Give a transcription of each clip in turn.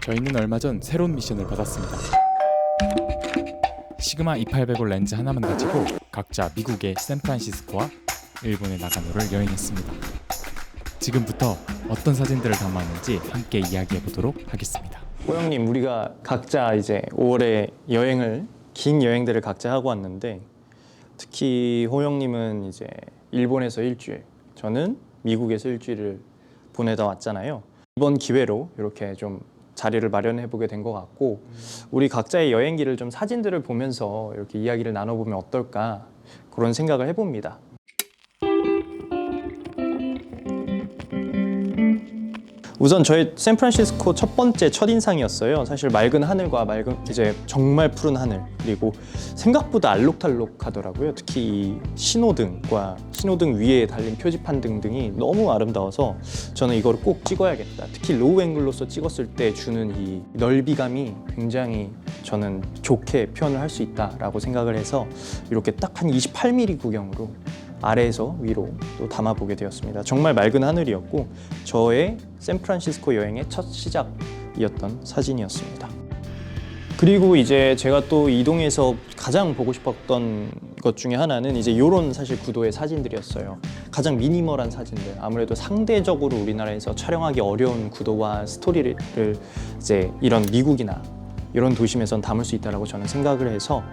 저희는 얼마 전 새로운 미션을 받았습니다. 시그마 2800 렌즈 하나만 가지고 각자 미국의 샌프란시스코와 일본의 나가노를 여행했습니다. 지금부터 어떤 사진들을 담았는지 함께 이야기해 보도록 하겠습니다. 호영님, 우리가 각자 이제 5월에 긴 여행들을 각자 하고 왔는데, 특히 호영님은 이제 일본에서 일주일, 저는 미국에서 일주일을 보내다 왔잖아요. 이번 기회로 이렇게 좀 자리를 마련해 보게 된 것 같고, 우리 각자의 여행기를 좀 사진들을 보면서 이렇게 이야기를 나눠보면 어떨까, 그런 생각을 해봅니다. 우선 저희 샌프란시스코 첫 번째 첫인상이었어요. 사실 맑은 하늘과 이제 정말 푸른 하늘, 그리고 생각보다 알록달록하더라고요. 특히 이 신호등 위에 달린 표지판 등등이 너무 아름다워서 저는 이거를 꼭 찍어야겠다. 특히 로우 앵글로서 찍었을 때 주는 이 넓이감이 굉장히 저는 좋게 표현을 할 수 있다라고 생각을 해서 이렇게 딱 한 28mm 구경으로 아래에서 위로 또 담아보게 되었습니다. 정말 맑은 하늘이었고 저의 샌프란시스코 여행의 첫 시작이었던 사진이었습니다. 그리고 이제 제가 또 이동해서 가장 보고 싶었던 것 중에 하나는 이제 이런 사실 구도의 사진들이었어요. 가장 미니멀한 사진들, 아무래도 상대적으로 우리나라에서 촬영하기 어려운 구도와 스토리를 이제 이런 미국이나 이런 도심에선 담을 수 있다고 저는 생각을 해서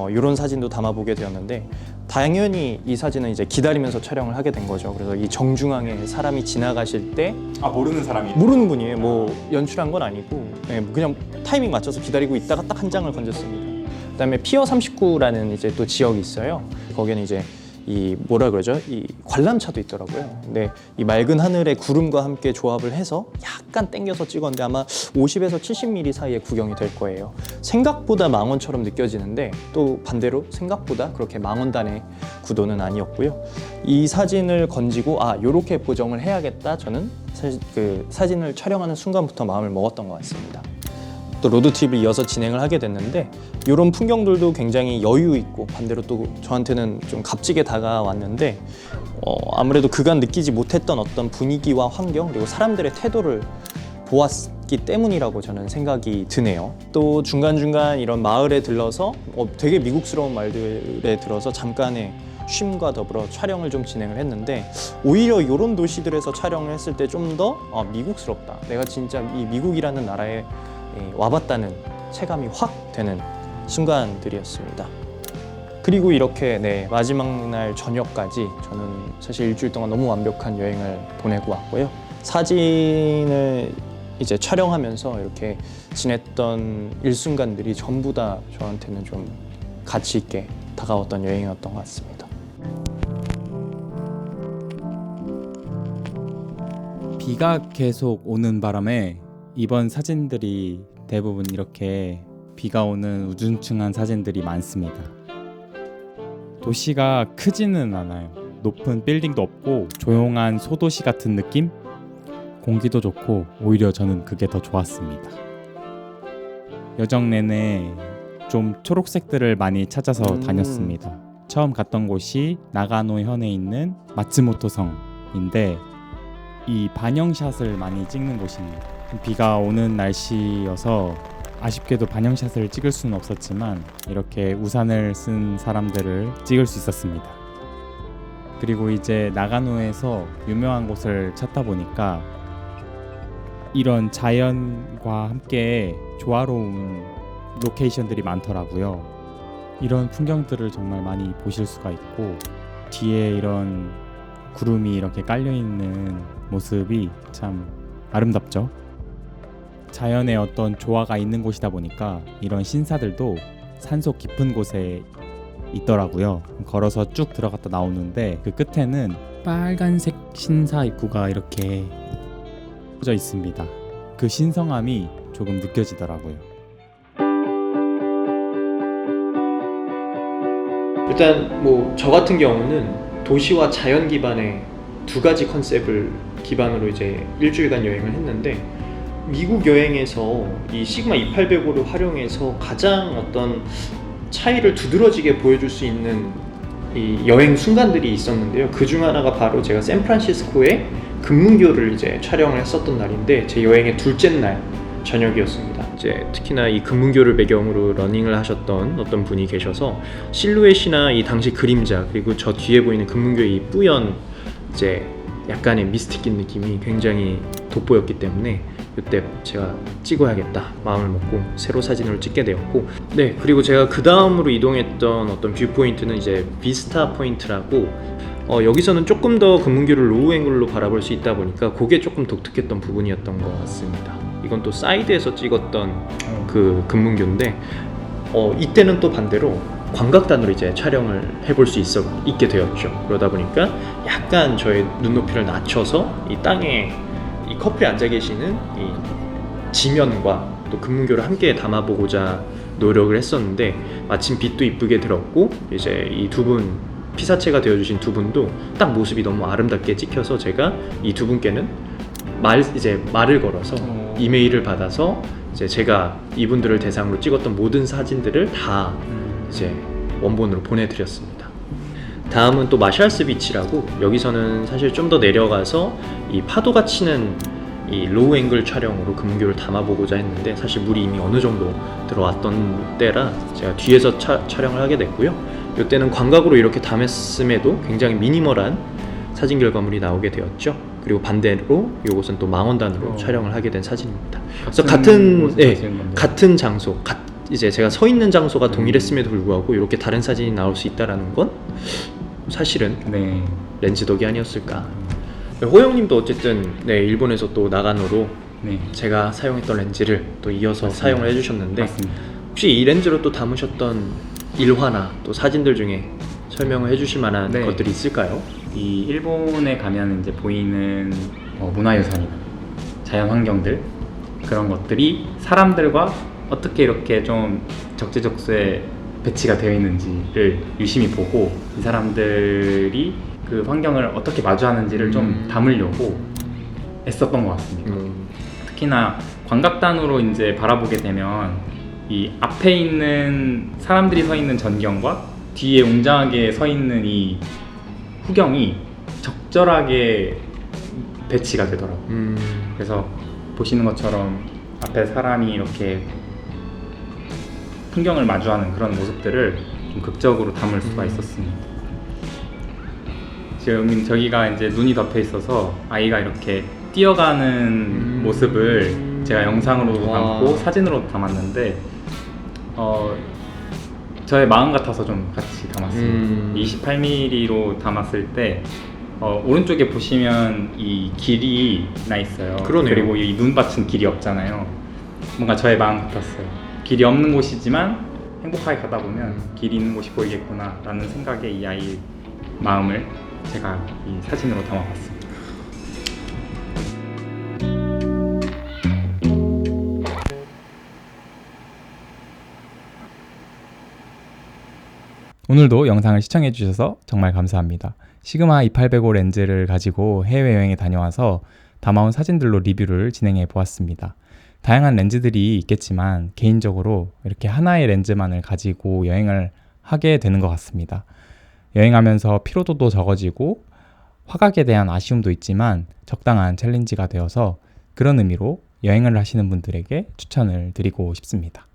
이런 사진도 담아보게 되었는데, 당연히 이 사진은 이제 기다리면서 촬영을 하게 된 거죠. 그래서 이 정중앙에 사람이 지나가실 때 모르는 분이에요. 뭐 연출한 건 아니고 그냥 타이밍 맞춰서 기다리고 있다가 딱 한 장을 건졌습니다. 그다음에 피어 39라는 이제 또 지역이 있어요. 거기는 이제 이 이 관람차도 있더라고요. 근데 이 맑은 하늘의 구름과 함께 조합을 해서 약간 당겨서 찍었는데 아마 50에서 70mm 사이에 구경이 될 거예요. 생각보다 망원처럼 느껴지는데 또 반대로 생각보다 그렇게 망원단의 구도는 아니었고요. 이 사진을 건지고 요렇게 보정을 해야겠다, 저는 사실 그 사진을 촬영하는 순간부터 마음을 먹었던 것 같습니다. 또 로드트립을 이어서 진행을 하게 됐는데, 이런 풍경들도 굉장히 여유 있고 반대로 또 저한테는 좀 값지게 다가왔는데, 아무래도 그간 느끼지 못했던 어떤 분위기와 환경, 그리고 사람들의 태도를 보았기 때문이라고 저는 생각이 드네요. 또 중간중간 이런 마을에 들러서 되게 미국스러운 말들에 들어서 잠깐의 쉼과 더불어 촬영을 좀 진행을 했는데, 오히려 이런 도시들에서 촬영을 했을 때 좀 더 미국스럽다, 내가 진짜 이 미국이라는 나라에 와봤다는 체감이 확 되는 순간들이었습니다. 그리고 이렇게 마지막 날 저녁까지 저는 사실 일주일 동안 너무 완벽한 여행을 보내고 왔고요. 사진을 이제 촬영하면서 이렇게 지냈던 일순간들이 전부 다 저한테는 좀 가치 있게 다가왔던 여행이었던 것 같습니다. 비가 계속 오는 바람에 이번 사진들이 대부분 이렇게 비가 오는 우중충한 사진들이 많습니다. 도시가 크지는 않아요. 높은 빌딩도 없고 조용한 소도시 같은 느낌? 공기도 좋고 오히려 저는 그게 더 좋았습니다. 여정 내내 좀 초록색들을 많이 찾아서 다녔습니다. 처음 갔던 곳이 나가노 현에 있는 마츠모토 성인데, 이 반영샷을 많이 찍는 곳입니다. 비가 오는 날씨여서 아쉽게도 반영샷을 찍을 수는 없었지만 이렇게 우산을 쓴 사람들을 찍을 수 있었습니다. 그리고 이제 나가노에서 유명한 곳을 찾다 보니까 이런 자연과 함께 조화로운 로케이션들이 많더라고요. 이런 풍경들을 정말 많이 보실 수가 있고, 뒤에 이런 구름이 이렇게 깔려있는 모습이 참 아름답죠. 자연의 어떤 조화가 있는 곳이다 보니까 이런 신사들도 산속 깊은 곳에 있더라고요. 걸어서 쭉 들어갔다 나오는데 그 끝에는 빨간색 신사 입구가 이렇게 져 있습니다. 그 신성함이 조금 느껴지더라고요. 일단 뭐 저 같은 경우는 도시와 자연 기반의 두 가지 컨셉을 기반으로 이제 일주일간 여행을 했는데, 미국 여행에서 이 시그마 2800을 활용해서 가장 어떤 차이를 두드러지게 보여줄 수 있는 이 여행 순간들이 있었는데요. 그 중 하나가 바로 제가 샌프란시스코에 금문교를 이제 촬영을 했었던 날인데, 제 여행의 둘째 날 저녁이었습니다. 이제 특히나 이 금문교를 배경으로 러닝을 하셨던 어떤 분이 계셔서 실루엣이나 이 당시 그림자 그리고 저 뒤에 보이는 금문교의 이 뿌연 이제 약간의 미스틱인 느낌이 굉장히 돋보였기 때문에 이때 제가 찍어야겠다 마음을 먹고 새로 사진을 찍게 되었고, 네, 그리고 제가 그 다음으로 이동했던 어떤 뷰 포인트는 이제 비스타 포인트라고 여기서는 조금 더 금문교를 로우 앵글로 바라볼 수 있다 보니까 그게 조금 독특했던 부분이었던 것 같습니다. 이건 또 사이드에서 찍었던 그 금문교인데 이때는 또 반대로 광각단으로 이제 촬영을 해볼 수 있게 되었죠. 그러다 보니까 약간 저의 눈높이를 낮춰서 이 땅에 이 커플이 앉아 계시는 이 지면과 또 금문교를 함께 담아보고자 노력을 했었는데, 마침 빛도 이쁘게 들었고 이제 이 두 분 피사체가 되어주신 두 분도 딱 모습이 너무 아름답게 찍혀서 제가 이 두 분께는 말을 걸어서 이메일을 받아서 이제 제가 이분들을 대상으로 찍었던 모든 사진들을 다 이제 원본으로 보내드렸습니다. 다음은 또 마샬스 비치라고, 여기서는 사실 좀 더 내려가서 이 파도가 치는 이 로우 앵글 촬영으로 금문교를 담아보고자 했는데, 사실 물이 이미 어느 정도 들어왔던 때라 제가 뒤에서 촬영을 하게 됐고요. 이때는 광각으로 이렇게 담았음에도 굉장히 미니멀한 사진 결과물이 나오게 되었죠. 그리고 반대로 이것은 또 망원단으로 촬영을 하게 된 사진입니다. 그래서 같은 장소, 이제 제가 서 있는 장소가 동일했음에도 불구하고 이렇게 다른 사진이 나올 수 있다라는 건 사실은 렌즈 덕이 아니었을까. 호영님도 어쨌든 일본에서 또 나가노로 제가 사용했던 렌즈를 또 이어서 사용을 해주셨는데, 혹시 이 렌즈로 또 담으셨던 일화나 또 사진들 중에 설명을 해주실 만한 것들이 있을까요? 이 일본에 가면 이제 보이는 문화유산이나 자연 환경들, 그런 것들이 사람들과 어떻게 이렇게 좀 적재적소에 배치가 되어 있는지를 유심히 보고 이 사람들이 그 환경을 어떻게 마주하는지를 좀 담으려고 애썼던 것 같습니다. 특히나 광각단으로 이제 바라보게 되면 이 앞에 있는 사람들이 서 있는 전경과 뒤에 웅장하게 서 있는 이 후경이 적절하게 배치가 되더라고요. 그래서 보시는 것처럼 앞에 사람이 이렇게 풍경을 마주하는 그런 모습들을 좀 극적으로 담을 수가 있었습니다. 지금 저기가 이제 눈이 덮여 있어서 아이가 이렇게 뛰어가는 모습을 제가 영상으로 담고 사진으로 담았는데 저의 마음 같아서 좀 같이 담았습니다. 28mm로 담았을 때 오른쪽에 보시면 이 길이 나 있어요. 그러네요. 그리고 이 눈밭은 길이 없잖아요. 뭔가 저의 마음 같았어요. 길이 없는 곳이지만 행복하게 가다 보면 길이 있는 곳이 보이겠구나 라는 생각에 이 아이의 마음을 제가 이 사진으로 담아봤습니다. 오늘도 영상을 시청해주셔서 정말 감사합니다. 시그마 2805 렌즈를 가지고 해외여행에 다녀와서 담아온 사진들로 리뷰를 진행해 보았습니다. 다양한 렌즈들이 있겠지만 개인적으로 이렇게 하나의 렌즈만을 가지고 여행을 하게 되는 것 같습니다. 여행하면서 피로도도 적어지고 화각에 대한 아쉬움도 있지만 적당한 챌린지가 되어서 그런 의미로 여행을 하시는 분들에게 추천을 드리고 싶습니다.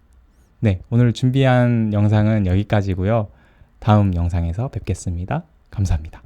네, 오늘 준비한 영상은 여기까지고요. 다음 영상에서 뵙겠습니다. 감사합니다.